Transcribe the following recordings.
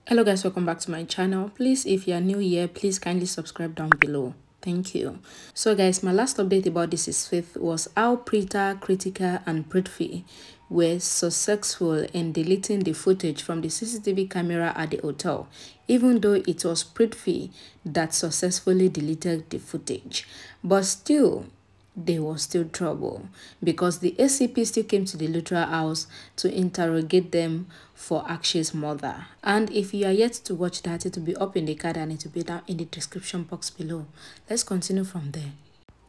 Hello guys, welcome back to my channel. Please, if you are new here, please kindly subscribe down below. Thank you. So guys, my last update about This Is Fifth was how Preeta, Kritika and Prithvi were successful in deleting the footage from the CCTV camera at the hotel, even though it was Prithvi that successfully deleted the footage. But still, there was still trouble because the ACP still came to the literal house to interrogate them for Akshi's mother. And if you are yet to watch that, it will be up in the card and it will be down in the description box below. Let's continue from there.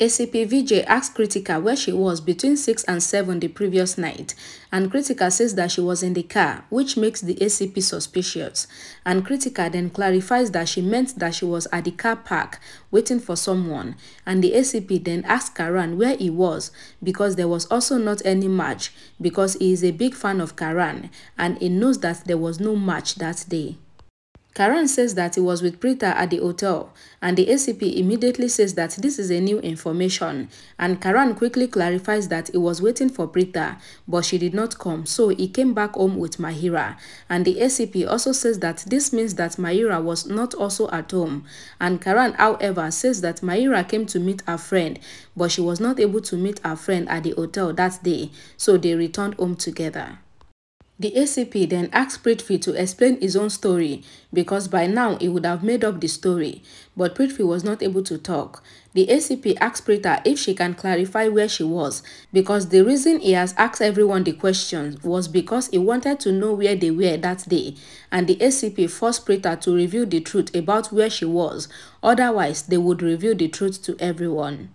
ACP VJ asked Kritika where she was between 6 and 7 the previous night, and Kritika says that she was in the car, which makes the ACP suspicious. And Kritika then clarifies that she meant that she was at the car park waiting for someone, and the ACP then asked Karan where he was because there was also not any match because he is a big fan of Karan and he knows that there was no match that day. Karan says that he was with Preeta at the hotel, and the ACP immediately says that this is a new information, and Karan quickly clarifies that he was waiting for Preeta, but she did not come, so he came back home with Mahira, and the ACP also says that this means that Mahira was not also at home, and Karan, however, says that Mahira came to meet her friend, but she was not able to meet her friend at the hotel that day, so they returned home together. The ACP then asked Prithvi to explain his own story because by now he would have made up the story, but Prithvi was not able to talk. The ACP asked Preeta if she can clarify where she was because the reason he has asked everyone the questions was because he wanted to know where they were that day, and the ACP forced Preeta to reveal the truth about where she was, otherwise they would reveal the truth to everyone.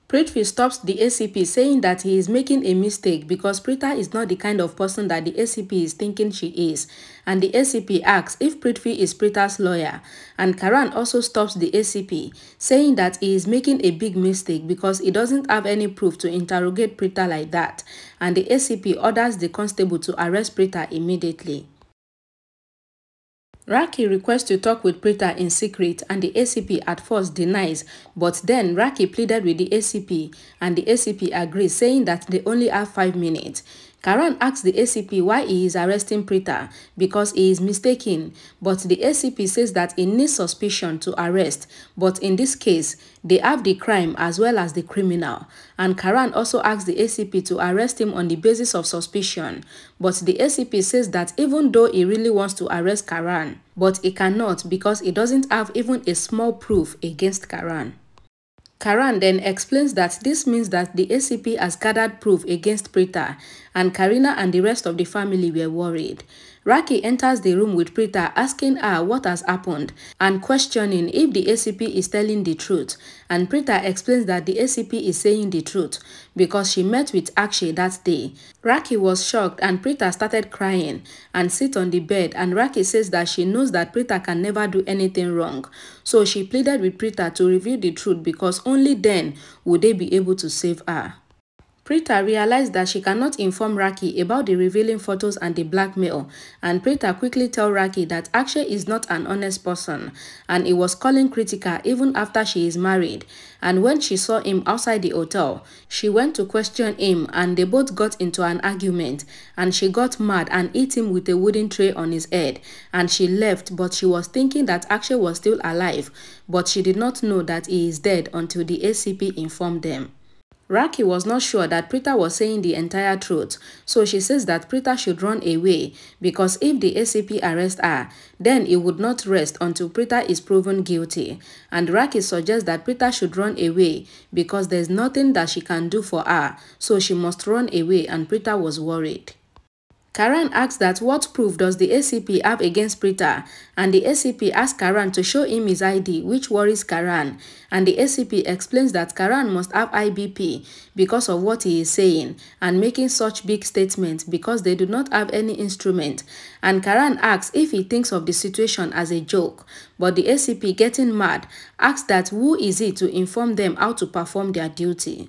Prithvi stops the ACP saying that he is making a mistake because Preeta is not the kind of person that the ACP is thinking she is, and the ACP asks if Prithvi is Preeta's lawyer, and Karan also stops the ACP saying that he is making a big mistake because he doesn't have any proof to interrogate Preeta like that, and the ACP orders the constable to arrest Preeta immediately. Raki requests to talk with Preeta in secret and the ACP at first denies, but then Raki pleaded with the ACP and the ACP agrees, saying that they only have 5 minutes. Karan asks the ACP why he is arresting Preeta because he is mistaken, but the ACP says that he needs suspicion to arrest, but in this case, they have the crime as well as the criminal. And Karan also asks the ACP to arrest him on the basis of suspicion, but the ACP says that even though he really wants to arrest Karan, but he cannot because he doesn't have even a small proof against Karan. Karan then explains that this means that the ACP has gathered proof against Preeta, and Karina and the rest of the family were worried. Raki enters the room with Preeta asking her what has happened and questioning if the ACP is telling the truth, and Preeta explains that the ACP is saying the truth because she met with Akshay that day. Raki was shocked and Preeta started crying and sit on the bed, and Raki says that she knows that Preeta can never do anything wrong, so she pleaded with Preeta to reveal the truth because only then would they be able to save her. Preeta realized that she cannot inform Raki about the revealing photos and the blackmail, and Preeta quickly tells Raki that Akshay is not an honest person and he was calling Kritika even after she is married, and when she saw him outside the hotel, she went to question him and they both got into an argument, and she got mad and hit him with a wooden tray on his head, and she left, but she was thinking that Akshay was still alive, but she did not know that he is dead until the ACP informed them. Raki was not sure that Preeta was saying the entire truth, so she says that Preeta should run away because if the ACP arrests her, then it would not rest until Preeta is proven guilty. And Raki suggests that Preeta should run away because there's nothing that she can do for her, so she must run away, and Preeta was worried. Karan asks that what proof does the ACP have against Preeta, and the ACP asks Karan to show him his ID, which worries Karan, and the ACP explains that Karan must have IBP because of what he is saying and making such big statements because they do not have any instrument, and Karan asks if he thinks of the situation as a joke, but the ACP, getting mad, asks that who is it to inform them how to perform their duty.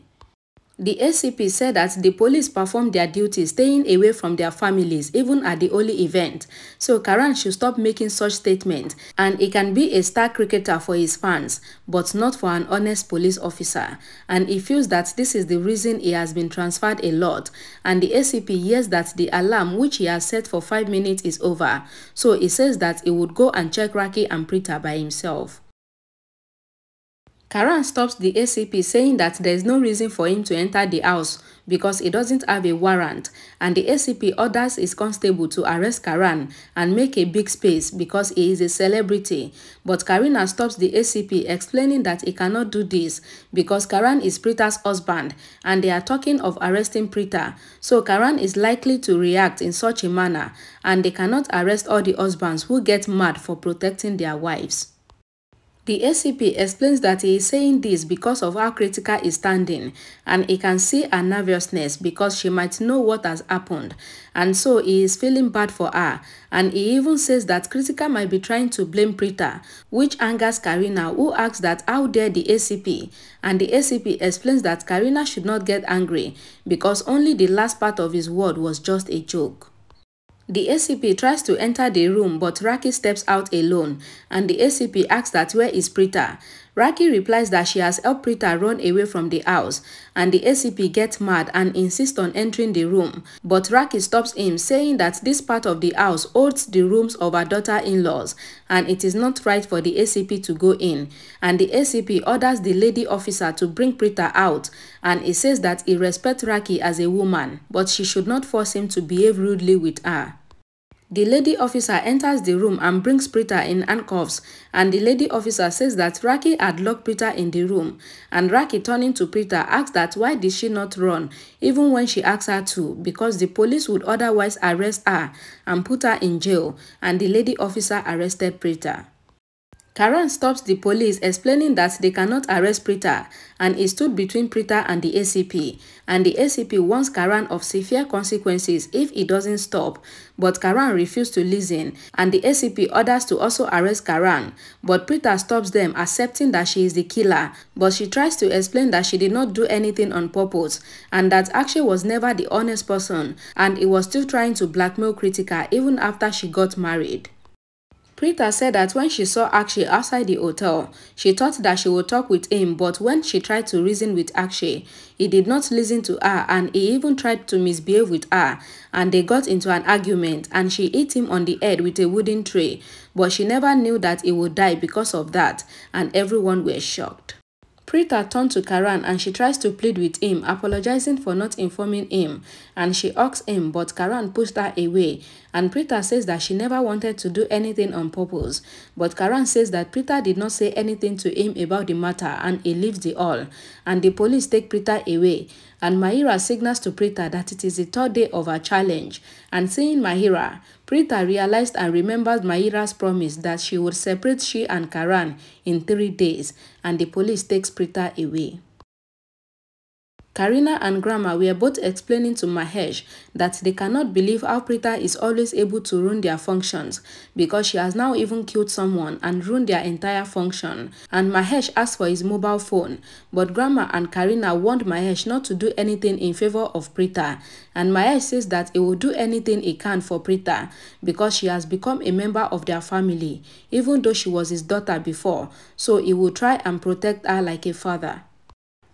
The ACP said that the police performed their duty staying away from their families even at the Oli event. So Karan should stop making such statements and he can be a star cricketer for his fans but not for an honest police officer. And he feels that this is the reason he has been transferred a lot. And the ACP hears that the alarm which he has set for 5 minutes is over. So he says that he would go and check Raki and Preeta by himself. Karan stops the ACP saying that there is no reason for him to enter the house because he doesn't have a warrant, and the ACP orders his constable to arrest Karan and make a big space because he is a celebrity. But Karina stops the ACP explaining that he cannot do this because Karan is Preeta's husband and they are talking of arresting Preeta. So Karan is likely to react in such a manner and they cannot arrest all the husbands who get mad for protecting their wives. The ACP explains that he is saying this because of how Kritika is standing and he can see her nervousness because she might know what has happened, and so he is feeling bad for her, and he even says that Kritika might be trying to blame Preeta, which angers Karina, who asks that how dare the ACP, and the ACP explains that Karina should not get angry because only the last part of his word was just a joke. The ACP tries to enter the room but Raki steps out alone and the ACP asks that where is Preeta. Raki replies that she has helped Preeta run away from the house and the ACP gets mad and insists on entering the room, but Raki stops him saying that this part of the house holds the rooms of her daughter-in-laws and it is not right for the ACP to go in, and the ACP orders the lady officer to bring Preeta out and he says that he respects Raki as a woman but she should not force him to behave rudely with her. The lady officer enters the room and brings Preeta in handcuffs, and the lady officer says that Raki had locked Preeta in the room, and Raki, turning to Preeta, asks that why did she not run even when she asks her to, because the police would otherwise arrest her and put her in jail, and the lady officer arrested Preeta. Karan stops the police explaining that they cannot arrest Preeta and he stood between Preeta and the ACP, and the ACP warns Karan of severe consequences if he doesn't stop, but Karan refused to listen and the ACP orders to also arrest Karan, but Preeta stops them, accepting that she is the killer, but she tries to explain that she did not do anything on purpose and that Akshay was never the honest person and he was still trying to blackmail Kritika even after she got married. Preeta said that when she saw Akshay outside the hotel, she thought that she would talk with him, but when she tried to reason with Akshay, he did not listen to her and he even tried to misbehave with her, and they got into an argument and she hit him on the head with a wooden tray, but she never knew that he would die because of that, and everyone were shocked. Preeta turned to Karan and she tries to plead with him, apologizing for not informing him, and she hugs him, but Karan pushed her away, and Preeta says that she never wanted to do anything on purpose, but Karan says that Preeta did not say anything to him about the matter and he leaves the hall, and the police take Preeta away, and Mahira signals to Preeta that it is the third day of her challenge, and seeing Mahira, Preeta realized and remembered Mahira's promise that she would separate she and Karan in 3 days, and the police takes Preeta away. Karina and Grandma were both explaining to Mahesh that they cannot believe how Preeta is always able to ruin their functions because she has now even killed someone and ruined their entire function. And Mahesh asked for his mobile phone, but Grandma and Karina warned Mahesh not to do anything in favor of Preeta. And Mahesh says that he will do anything he can for Preeta because she has become a member of their family, even though she was his daughter before, so he will try and protect her like a father.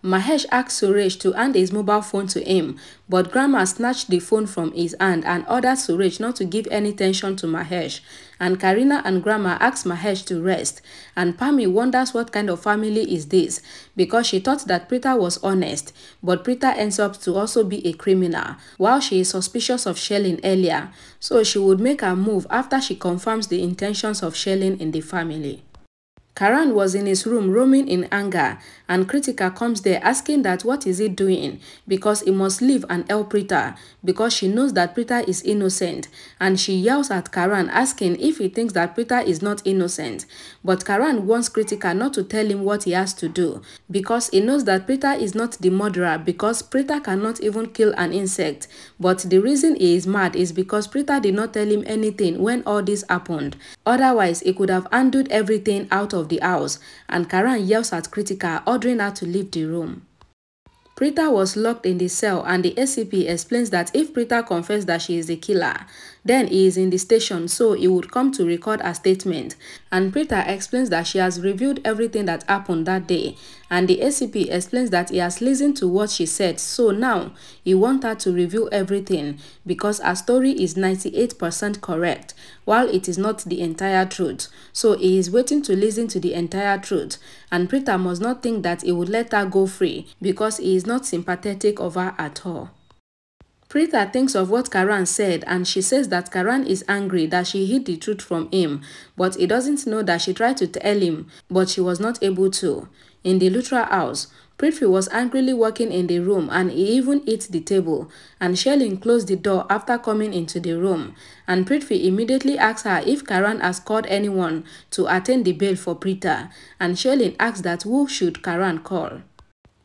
Mahesh asked Suresh to hand his mobile phone to him, but Grandma snatched the phone from his hand and ordered Suresh not to give any attention to Mahesh. And Karina and Grandma asked Mahesh to rest, and Pami wonders what kind of family is this because she thought that Preeta was honest, but Preeta ends up to also be a criminal, while she is suspicious of shelling earlier, so she would make her move after she confirms the intentions of shelling in the family. Karan was in his room roaming in anger, and Kritika comes there asking that what is he doing because he must leave and help Preeta because she knows that Preeta is innocent, and she yells at Karan asking if he thinks that Preeta is not innocent, but Karan wants Kritika not to tell him what he has to do because he knows that Preeta is not the murderer because Preeta cannot even kill an insect, but the reason he is mad is because Preeta did not tell him anything when all this happened, otherwise he could have handled everything out of the house, and Karan yells at Kritika, ordering her to leave the room. Preeta was locked in the cell, and the SCP explains that if Preeta confessed that she is the killer, then he is in the station, so he would come to record a statement. And Preeta explains that she has reviewed everything that happened that day, and the SCP explains that he has listened to what she said, so now he wants her to review everything because her story is 98% correct, while it is not the entire truth. So he is waiting to listen to the entire truth, and Preeta must not think that he would let her go free because he is not sympathetic of her at all. Preeta thinks of what Karan said, and she says that Karan is angry that she hid the truth from him, but he doesn't know that she tried to tell him, but she was not able to. In the Lutra house, Prithvi was angrily walking in the room, and he even hit the table, and Shelin closed the door after coming into the room, and Prithvi immediately asks her if Karan has called anyone to attend the bail for Preeta, and Shelin asks that who should Karan call.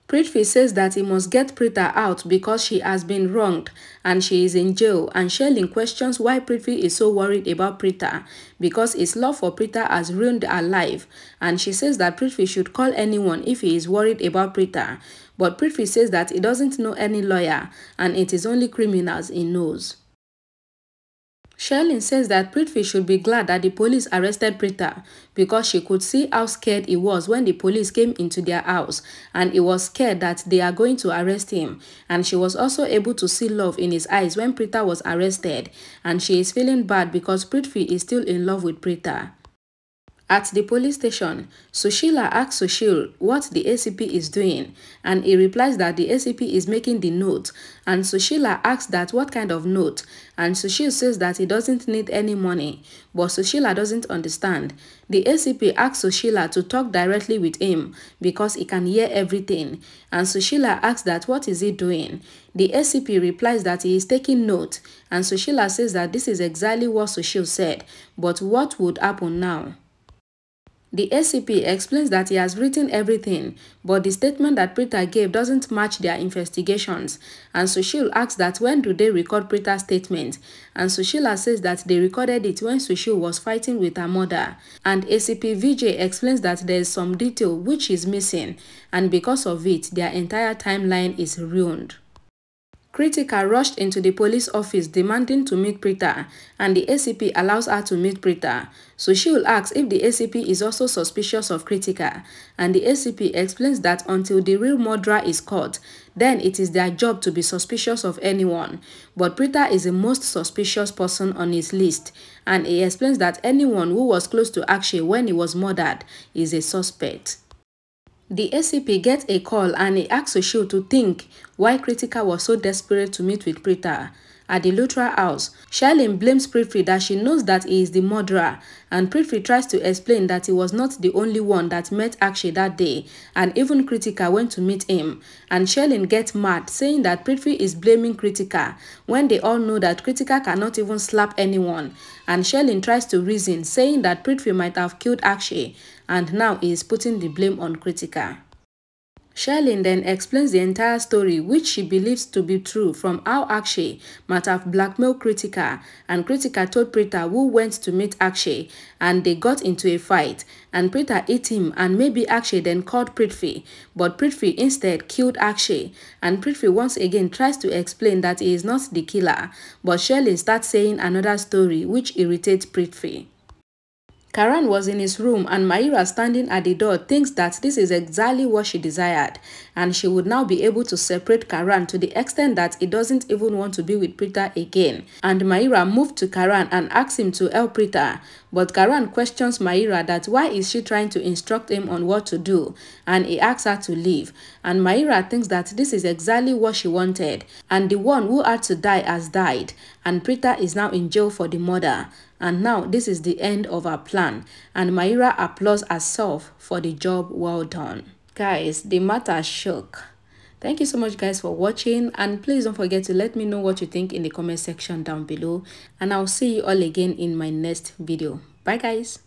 Prithvi says that he must get Preeta out because she has been wronged and she is in jail, and Shelin questions why Prithvi is so worried about Preeta because his love for Preeta has ruined her life, and she says that Prithvi should call anyone if he is worried about Preeta, but Prithvi says that he doesn't know any lawyer and it is only criminals he knows. Shelin says that Prithvi should be glad that the police arrested Preeta because she could see how scared he was when the police came into their house, and he was scared that they are going to arrest him, and she was also able to see love in his eyes when Preeta was arrested, and she is feeling bad because Prithvi is still in love with Preeta. At the police station, Sushila asks Sushil what the ACP is doing, and he replies that the ACP is making the note, and Sushila asks that what kind of note, and Sushil says that he doesn't need any money, but Sushila doesn't understand. The ACP asks Sushila to talk directly with him because he can hear everything, and Sushila asks that what is he doing. The ACP replies that he is taking note, and Sushila says that this is exactly what Sushil said, but what would happen now? The SCP explains that he has written everything, but the statement that Preeta gave doesn't match their investigations, and Sushil asks that when do they record Preeta's statement, and Sushila says that they recorded it when Sushil was fighting with her mother, and ACP Vijay explains that there is some detail which is missing, and because of it, their entire timeline is ruined. Kritika rushed into the police office demanding to meet Preeta, and the ACP allows her to meet Preeta. Sushil asks if the ACP is also suspicious of Kritika, and the ACP explains that until the real murderer is caught, then it is their job to be suspicious of anyone. But Preeta is the most suspicious person on his list, and he explains that anyone who was close to Akshay when he was murdered is a suspect. The SCP gets a call and he asks Sushil to think why Kritika was so desperate to meet with Preeta. At the Lutra house, Shelin blames Prithvi that she knows that he is the murderer, and Prithvi tries to explain that he was not the only one that met Akshay that day, and even Kritika went to meet him. And Shelin gets mad, saying that Prithvi is blaming Kritika when they all know that Kritika cannot even slap anyone. And Shelin tries to reason, saying that Prithvi might have killed Akshay, and now he is putting the blame on Kritika. Shelin then explains the entire story, which she believes to be true, from how Akshay might have blackmailed Kritika, and Kritika told Preeta who went to meet Akshay, and they got into a fight, and Preeta hit him, and maybe Akshay then called Prithvi, but Prithvi instead killed Akshay, and Prithvi once again tries to explain that he is not the killer, but Shelin starts saying another story which irritates Prithvi. Karan was in his room, and Mahira, standing at the door, thinks that this is exactly what she desired, and she would now be able to separate Karan to the extent that he doesn't even want to be with Preeta again. And Mahira moved to Karan and asked him to help Preeta, but Karan questions Mahira that why is she trying to instruct him on what to do, and he asks her to leave. And Mahira thinks that this is exactly what she wanted, and the one who had to die has died, and Preeta is now in jail for the murder. And now this is the end of our plan, and Mahira applauds herself for the job well done. Guys, the matter shook. Thank you so much guys for watching, and please don't forget to let me know what you think in the comment section down below, and I'll see you all again in my next video. Bye guys.